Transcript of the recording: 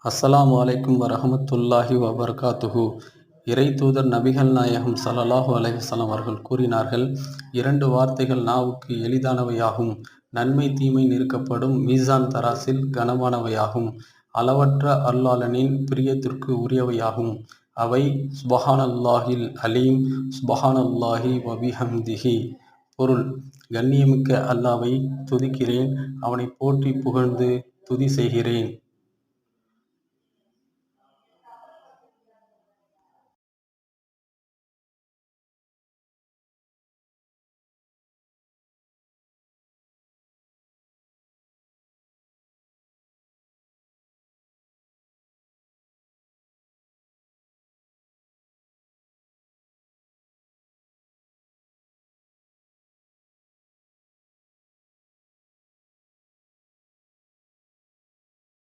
அஸ்ஸலாமு அலைக்கும் வரஹமத்துல்லாஹி வபர்காத்துஹு. இறை தூதர் நபிகள் நாயகம் ஸல்லல்லாஹு அலைஹி வஸல்லம் அவர்கள் கூறினார்கள், இரண்டு வார்த்தைகள் நாவுக்கு எளிதானவையாகும், நன்மை தீமை நிறுக்கப்படும் மீசான் தராசில் கனமானவையாகும், அளவற்ற அருளாளனின் பிரியத்திற்கு உரியவையாகும். அவை சுபஹானல்லாஹில் அலீம், சுபஹானல்லாஹி வபிஹம்திஹி. பொருள்: கண்ணியமிக்க அல்லாவை துதிக்கிறேன், அவனை போற்றி புகழ்ந்து துதி செய்கிறேன்.